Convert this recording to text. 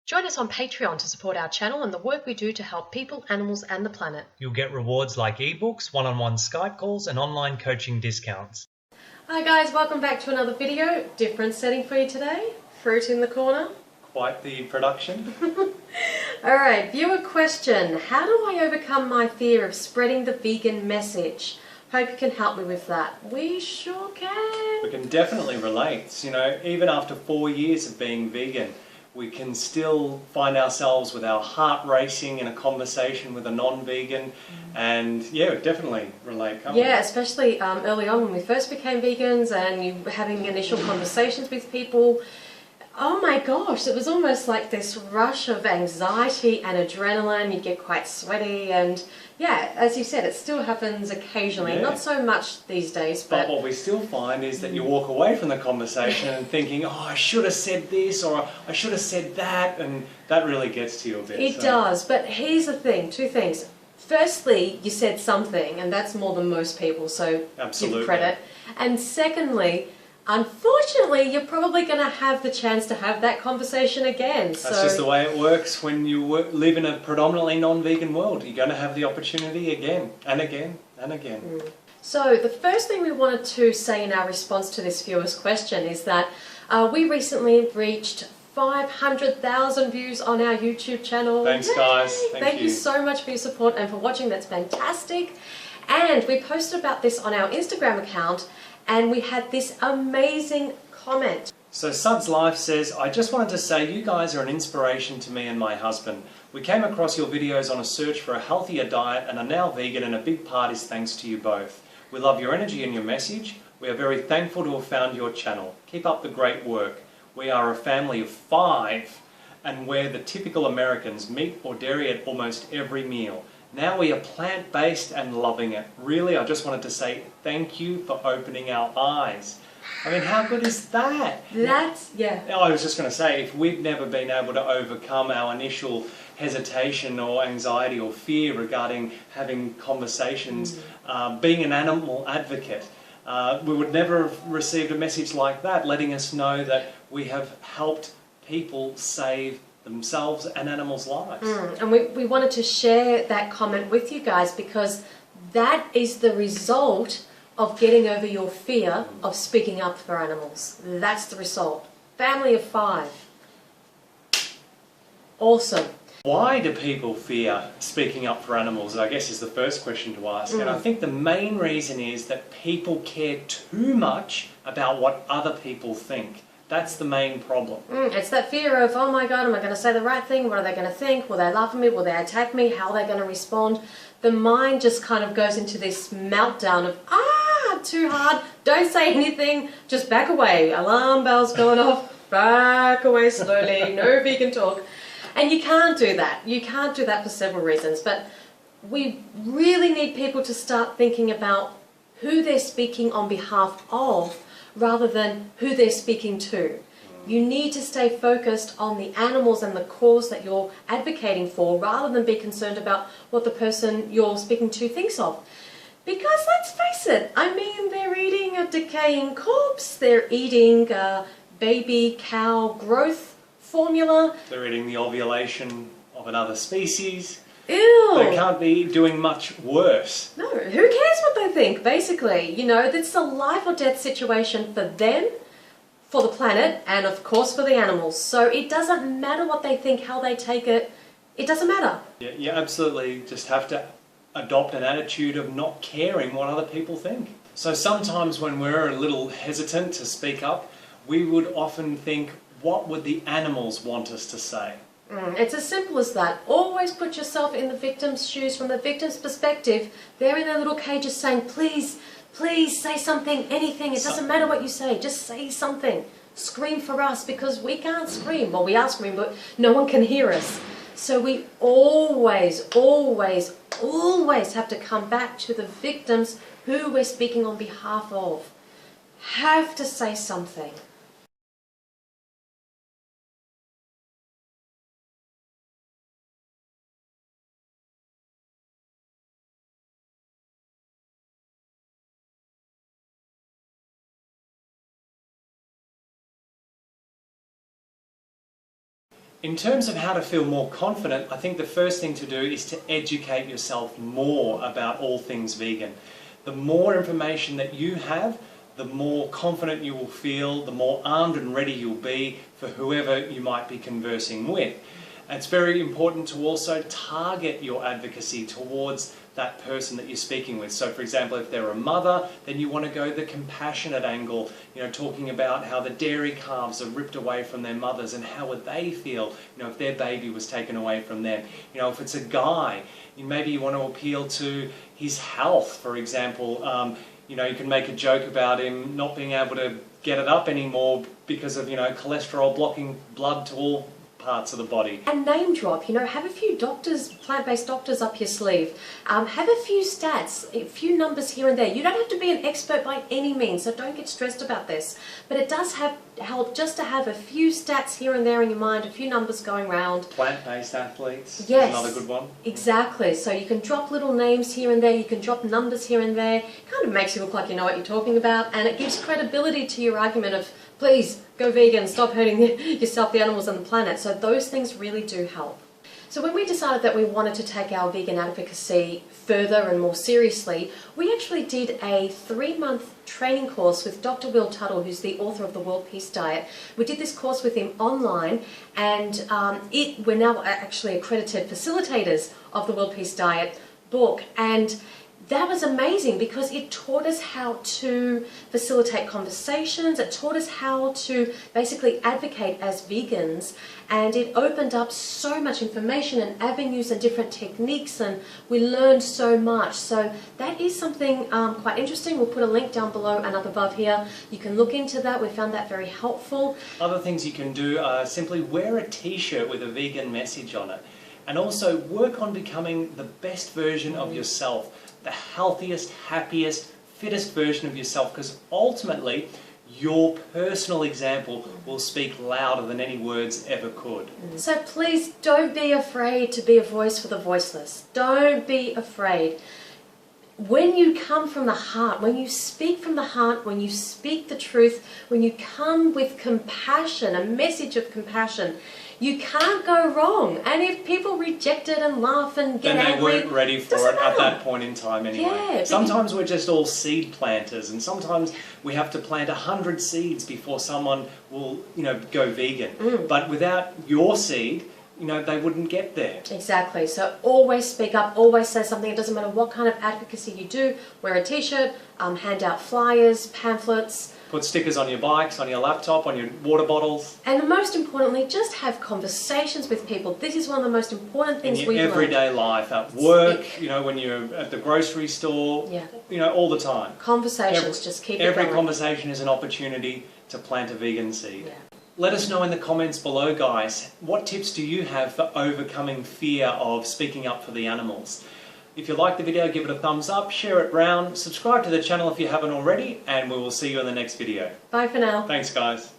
Join us on Patreon to support our channel and the work we do to help people, animals and the planet. You'll get rewards like ebooks, one-on-one Skype calls and online coaching discounts. Hi guys, welcome back to another video. Different setting for you today. Fruit in the corner. Quite the production. Alright, viewer question. How do I overcome my fear of spreading the vegan message? Hope you can help me with that. We sure can. We can definitely relate. You know, even after 4 years of being vegan, we can still find ourselves with our heart racing in a conversation with a non-vegan, and yeah, definitely relate, can't we? Yeah, especially early on when we first became vegans and you were having initial conversations with people. Oh my gosh, it was almost like this rush of anxiety and adrenaline. You'd get quite sweaty, and yeah, as you said, it still happens occasionally. Yeah. Not so much these days, But what we still find is that you walk away from the conversation and thinking, oh, I should have said this or I should have said that, and that really gets to you a bit. It does, but here's the thing, two things. Firstly, you said something, and that's more than most people, so Absolutely. give credit. And secondly, unfortunately, you're probably going to have the chance to have that conversation again. That's just the way it works when you live in a predominantly non-vegan world. You're going to have the opportunity again and again and again. So the first thing we wanted to say in our response to this viewer's question is that we recently reached 500,000 views on our YouTube channel. Thanks, guys. Thank you so much for your support and for watching. That's fantastic. And we posted about this on our Instagram account, and we had this amazing comment. So Suds Life says, I just wanted to say you guys are an inspiration to me and my husband. We came across your videos on a search for a healthier diet and are now vegan, and a big part is thanks to you both. We love your energy and your message. We are very thankful to have found your channel. Keep up the great work. We are a family of 5 and we're the typical Americans, meat or dairy at almost every meal. Now we are plant-based and loving it. Really, I just wanted to say thank you for opening our eyes. I mean, how good is that? Yeah. I was just going to say, if we've never been able to overcome our initial hesitation or anxiety or fear regarding having conversations, being an animal advocate, we would never have received a message like that, letting us know that we have helped people save themselves and animals' lives. And we wanted to share that comment with you guys because that is the result of getting over your fear of speaking up for animals. That's the result. Family of 5. Awesome. Why do people fear speaking up for animals, I guess, is the first question to ask. And I think the main reason is that people care too much about what other people think. That's the main problem. It's that fear of, oh my God, am I going to say the right thing? What are they going to think? Will they laugh at me? Will they attack me? How are they going to respond? The mind just kind of goes into this meltdown of, too hard, don't say anything, just back away. Alarm bells going off, back away slowly, no vegan talk. And you can't do that. You can't do that for several reasons. But we really need people to start thinking about who they're speaking on behalf of rather than who they're speaking to. You need to stay focused on the animals and the cause that you're advocating for rather than be concerned about what the person you're speaking to thinks of. Because let's face it, I mean, they're eating a decaying corpse, they're eating baby cow growth formula. They're eating the ovulation of another species. Ew! They can't be doing much worse. No, who cares what they think, basically? You know, it's a life or death situation for them, for the planet, and of course for the animals. So it doesn't matter what they think, how they take it, it doesn't matter. Yeah, you absolutely just have to adopt an attitude of not caring what other people think. So sometimes when we're a little hesitant to speak up, we would often think, what would the animals want us to say? It's as simple as that. Always put yourself in the victim's shoes. From the victim's perspective, they're in their little cages saying, please, please say something, anything. It doesn't matter what you say, just say something. Scream for us, because we can't scream. Well, we are screaming, but no one can hear us. So we always, always, always have to come back to the victims who we're speaking on behalf of. Have to say something. In terms of how to feel more confident, I think the first thing to do is to educate yourself more about all things vegan. The more information that you have, the more confident you will feel, the more armed and ready you'll be for whoever you might be conversing with. It's very important to also target your advocacy towards that person that you're speaking with. So for example, if they're a mother, then you want to go the compassionate angle, talking about how the dairy calves are ripped away from their mothers and how would they feel, if their baby was taken away from them. If it's a guy, maybe you want to appeal to his health, for example. You can make a joke about him not being able to get it up anymore because of, cholesterol blocking blood to all parts of the body. And name drop, have a few doctors, plant-based doctors up your sleeve. Have a few stats, a few numbers here and there. You don't have to be an expert by any means, so don't get stressed about this. But it does help just to have a few stats here and there in your mind, a few numbers going around. Plant-based athletes, yes, another good one. Exactly. So you can drop little names here and there, you can drop numbers here and there. It kind of makes you look like you know what you're talking about, and it gives credibility to your argument of, please, go vegan, stop hurting yourself, the animals and the planet. So those things really do help. So when we decided that we wanted to take our vegan advocacy further and more seriously, we actually did a 3-month training course with Dr. Will Tuttle, who's the author of the World Peace Diet. We did this course with him online, and we're now actually accredited facilitators of the World Peace Diet book. And that was amazing because it taught us how to facilitate conversations, it taught us how to basically advocate as vegans, and it opened up so much information and avenues and different techniques, and we learned so much. So that is something quite interesting. We'll put a link down below and up above here. You can look into that. We found that very helpful. Other things you can do are simply wear a t-shirt with a vegan message on it, and also work on becoming the best version of yourself. The healthiest, happiest, fittest version of yourself, because ultimately your personal example will speak louder than any words ever could. So please don't be afraid to be a voice for the voiceless. Don't be afraid. When you come from the heart, when you speak from the heart, when you speak the truth, when you come with compassion, a message of compassion, you can't go wrong. And if people reject it and laugh and get angry, then they weren't ready for it at that point in time anyway. Yeah, sometimes we're just all seed planters, and sometimes we have to plant 100 seeds before someone will, go vegan. But without your seed, they wouldn't get there. Exactly. So always speak up, always say something. It doesn't matter what kind of advocacy you do. Wear a t-shirt, hand out flyers, pamphlets. Put stickers on your bikes, on your laptop, on your water bottles. And most importantly, just have conversations with people. This is one of the most important things in your everyday life, at work, when you're at the grocery store, all the time. Conversations, just keep it going. Every conversation is an opportunity to plant a vegan seed. Yeah. Let us know in the comments below, guys, what tips do you have for overcoming fear of speaking up for the animals? If you like the video, give it a thumbs up, share it round, subscribe to the channel if you haven't already, and we will see you in the next video. Bye for now. Thanks, guys.